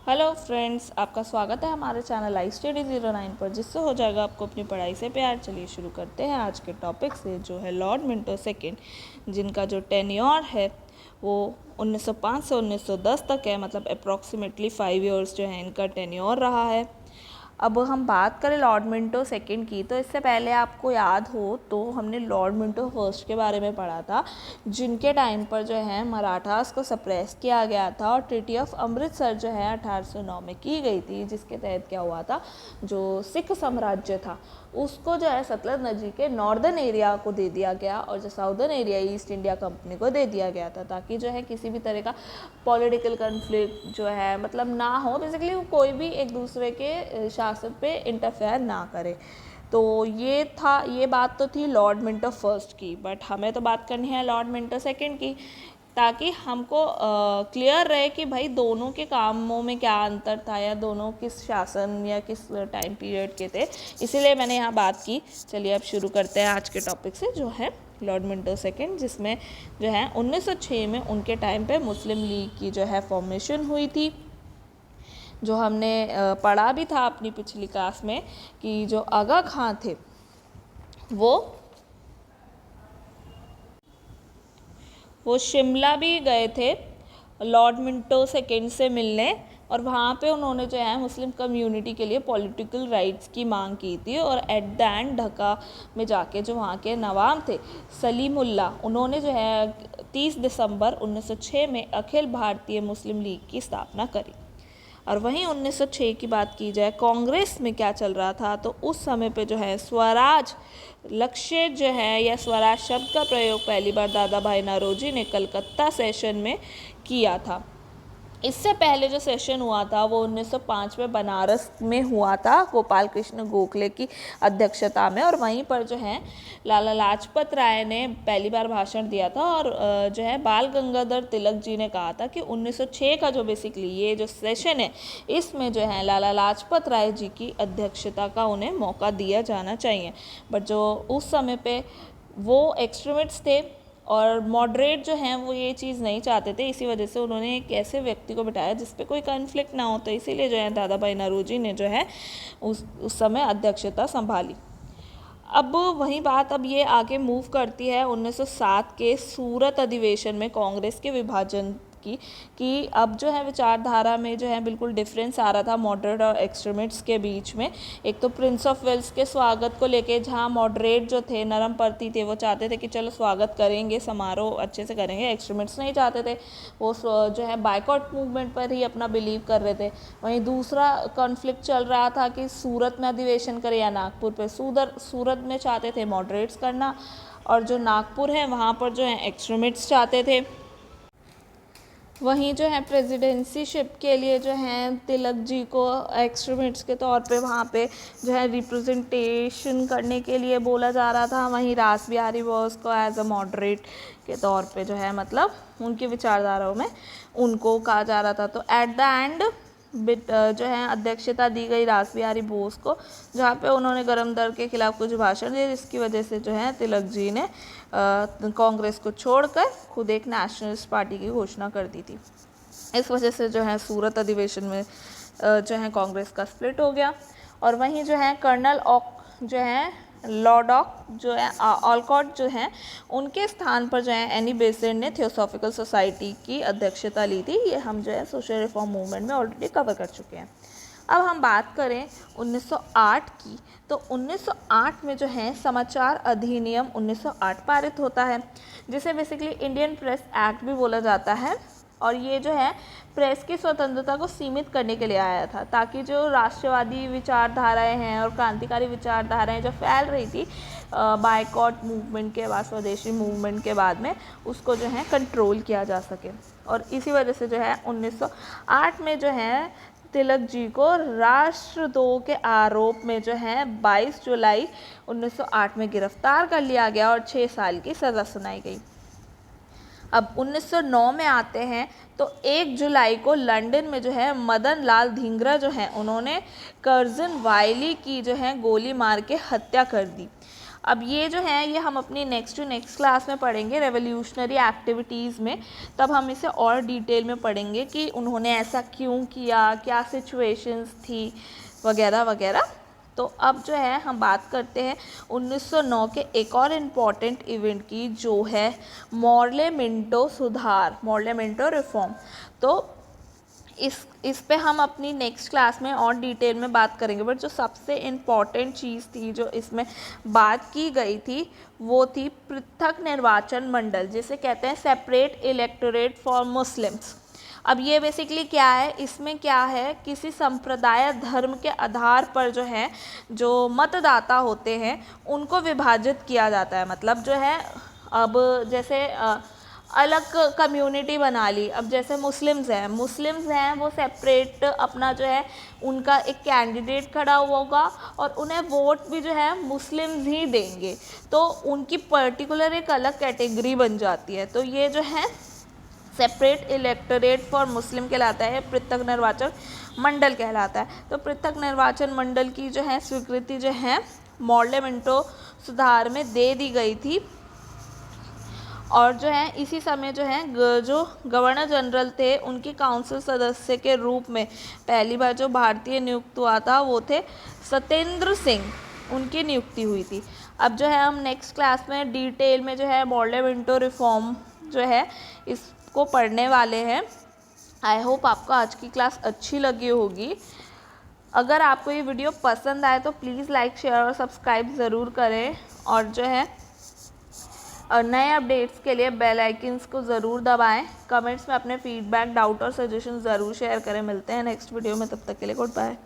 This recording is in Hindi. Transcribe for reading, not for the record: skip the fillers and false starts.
हेलो फ्रेंड्स, आपका स्वागत है हमारे चैनल लाइफ स्टडी 09 पर, जिससे हो जाएगा आपको अपनी पढ़ाई से प्यार। चलिए शुरू करते हैं आज के टॉपिक से, जो है लॉर्ड मिंटो सेकेंड, जिनका जो टेन्योर है वो 1905 से 1910 तक है। मतलब अप्रॉक्सीमेटली 5 इयर्स जो है इनका टेन्योर रहा है। अब हम बात करें लॉर्ड मिंटो सेकंड की, तो इससे पहले आपको याद हो तो हमने लॉर्ड मिंटो फर्स्ट के बारे में पढ़ा था, जिनके टाइम पर जो है मराठास को सप्रेस किया गया था और ट्रीटी ऑफ अमृतसर जो है 1809 में की गई थी, जिसके तहत क्या हुआ था, जो सिख साम्राज्य था उसको जो है सतलज नदी के नॉर्दर्न एरिया को दे दिया गया और जो southern area east India company को दे दिया गया था, ताकि जो है किसी भी तरह का पॉलिटिकल कन्फ्लिक्ट जो है मतलब ना हो। बेसिकली कोई भी एक दूसरे के शासन पे इंटरफेयर ना करे। तो ये बात तो थी लॉर्ड मिंटो फर्स्ट की, बट हमें तो बात करनी है लॉर्ड मिंटो सेकंड की, ताकि हमको क्लियर रहे कि भाई दोनों के कामों में क्या अंतर था, या दोनों किस शासन या किस टाइम पीरियड के थे। इसीलिए मैंने यहाँ बात की। चलिए अब शुरू करते हैं आज के टॉपिक से, जो है लॉर्ड मिंटो सेकेंड, जिसमें जो है 1906 में उनके टाइम पे मुस्लिम लीग की जो है फॉर्मेशन हुई थी। जो हमने पढ़ा भी था अपनी पिछली क्लास में कि जो आगा खां थे वो शिमला भी गए थे लॉर्ड मिंटो सेकेंड से मिलने, और वहाँ पे उन्होंने जो है मुस्लिम कम्युनिटी के लिए पॉलिटिकल राइट्स की मांग की थी। और एट द एंड ढाका में जाके जो वहाँ के नवाब थे सलीमुल्ला, उन्होंने जो है 30 दिसंबर 1906 में अखिल भारतीय मुस्लिम लीग की स्थापना करी। और वहीं 1906 की बात की जाए कांग्रेस में क्या चल रहा था, तो उस समय पे जो है स्वराज लक्ष्य जो है, या स्वराज शब्द का प्रयोग पहली बार दादा भाई नौरोजी ने कलकत्ता सेशन में किया था। इससे पहले जो सेशन हुआ था वो 1905 में बनारस में हुआ था, गोपाल कृष्ण गोखले की अध्यक्षता में। और वहीं पर जो है लाला लाजपत राय ने पहली बार भाषण दिया था, और जो है बाल गंगाधर तिलक जी ने कहा था कि 1906 का जो बेसिकली ये जो सेशन है, इसमें जो है लाला लाजपत राय जी की अध्यक्षता का उन्हें मौका दिया जाना चाहिए। बट जो उस समय पे वो एक्सट्रीमिस्ट्स थे और मॉडरेट जो हैं वो ये चीज़ नहीं चाहते थे। इसी वजह से उन्होंने एक ऐसे व्यक्ति को बिठाया जिस पे कोई कन्फ्लिक्ट ना हो, तो इसीलिए जो है दादा भाई नौरोजी ने जो है उस समय अध्यक्षता संभाली। अब वही बात अब ये आगे मूव करती है 1907 के सूरत अधिवेशन में कांग्रेस के विभाजन की, कि अब जो है विचारधारा में जो है बिल्कुल डिफरेंस आ रहा था मॉडरेट और एक्सट्रीमिस्ट्स के बीच में। एक तो प्रिंस ऑफ वेल्स के स्वागत को लेके, जहाँ मॉडरेट जो थे, नरमपंथी थे, वो चाहते थे कि चलो स्वागत करेंगे, समारोह अच्छे से करेंगे। एक्सट्रीमिस्ट्स नहीं चाहते थे, वो जो है बाइकॉट मूवमेंट पर ही अपना बिलीव कर रहे थे। वहीं दूसरा कॉन्फ्लिक्ट चल रहा था कि सूरत में अधिवेशन करे या नागपुर पे। सूरत में चाहते थे मॉडरेट्स करना, और जो नागपुर है वहाँ पर जो है एक्सट्रीमिस्ट्स चाहते थे। वहीं जो है प्रेसिडेंसीशिप के लिए जो है तिलक जी को एक्सट्रीमिस्ट्स के तौर पे वहाँ पे जो है रिप्रेजेंटेशन करने के लिए बोला जा रहा था। वहीं रास बिहारी बोस को एज अ मॉडरेट के तौर पे जो है मतलब उनकी विचारधाराओं में उनको कहा जा रहा था। तो एट द एंड जो है अध्यक्षता दी गई रास बिहारी बोस को, जहाँ पे उन्होंने गरम दर के खिलाफ कुछ भाषण दिए, जिसकी वजह से जो है तिलक जी ने कांग्रेस को छोड़कर खुद एक नेशनलिस्ट पार्टी की घोषणा कर दी थी। इस वजह से जो है सूरत अधिवेशन में जो है कांग्रेस का स्प्लिट हो गया। और वहीं जो है कर्नल जो है लॉडॉक जो है ऑलकॉट जो है, उनके स्थान पर जो है एनी बेसेंट ने थियोसॉफिकल सोसाइटी की अध्यक्षता ली थी। ये हम जो है सोशल रिफॉर्म मूवमेंट में ऑलरेडी कवर कर चुके हैं। अब हम बात करें 1908 की, तो 1908 में जो है समाचार अधिनियम 1908 पारित होता है, जिसे बेसिकली इंडियन प्रेस एक्ट भी बोला जाता है। और ये जो है प्रेस की स्वतंत्रता को सीमित करने के लिए आया था, ताकि जो राष्ट्रवादी विचारधाराएं हैं और क्रांतिकारी विचारधाराएं जो फैल रही थी बायकॉट मूवमेंट के बाद, स्वदेशी मूवमेंट के बाद में, उसको जो है कंट्रोल किया जा सके। और इसी वजह से जो है 1908 में जो है तिलक जी को राष्ट्रद्रोह के आरोप में जो है 22 जुलाई 1908 में गिरफ्तार कर लिया गया और 6 साल की सज़ा सुनाई गई। अब 1909 में आते हैं, तो 1 जुलाई को लंदन में जो है मदन लाल धिंगरा जो है, उन्होंने कर्जन वायली की जो है गोली मार के हत्या कर दी। अब ये जो है ये हम अपनी नेक्स्ट क्लास में पढ़ेंगे रेवोल्यूशनरी एक्टिविटीज़ में, तब हम इसे और डिटेल में पढ़ेंगे कि उन्होंने ऐसा क्यों किया, क्या सिचुएशंस थी वगैरह वगैरह। तो अब जो है हम बात करते हैं 1909 के एक और इम्पॉर्टेंट इवेंट की, जो है मॉर्ले मिंटो सुधार, मॉर्ले मिंटो रिफॉर्म। तो इस पे हम अपनी नेक्स्ट क्लास में और डिटेल में बात करेंगे, बट जो सबसे इम्पॉर्टेंट चीज़ थी जो इसमें बात की गई थी वो थी पृथक निर्वाचन मंडल, जिसे कहते हैं सेपरेट इलेक्टोरेट फॉर मुस्लिम्स। अब ये बेसिकली क्या है, इसमें क्या है, किसी संप्रदाय धर्म के आधार पर जो है जो मतदाता होते हैं उनको विभाजित किया जाता है। मतलब जो है अब जैसे अलग कम्युनिटी बना ली। अब जैसे मुस्लिम्स हैं वो सेपरेट अपना जो है उनका एक कैंडिडेट खड़ा हुआ होगा और उन्हें वोट भी जो है मुस्लिम्स ही देंगे, तो उनकी पर्टिकुलर एक अलग कैटेगरी बन जाती है। तो ये जो है सेपरेट इलेक्टोरेट फॉर मुस्लिम कहलाता है, पृथक निर्वाचन मंडल कहलाता है। तो पृथक निर्वाचन मंडल की जो है स्वीकृति जो है मॉर्ले मिंटो सुधार में दे दी गई थी। और जो है इसी समय जो है जो गवर्नर जनरल थे उनकी काउंसिल सदस्य के रूप में पहली बार जो भारतीय नियुक्त हुआ था वो थे सत्येंद्र सिंह, उनकी नियुक्ति हुई थी। अब जो है हम नेक्स्ट क्लास में डिटेल में जो है मॉर्ले मिंटो रिफॉर्म जो है इसको पढ़ने वाले हैं। आई होप आपको आज की क्लास अच्छी लगी होगी। अगर आपको ये वीडियो पसंद आए तो प्लीज़ लाइक शेयर और सब्सक्राइब ज़रूर करें, और जो है नए अपडेट्स के लिए बेल आइकन्स को ज़रूर दबाएं। कमेंट्स में अपने फीडबैक, डाउट और सजेशन ज़रूर शेयर करें। मिलते हैं नेक्स्ट वीडियो में, तब तक के लिए गुड बाय।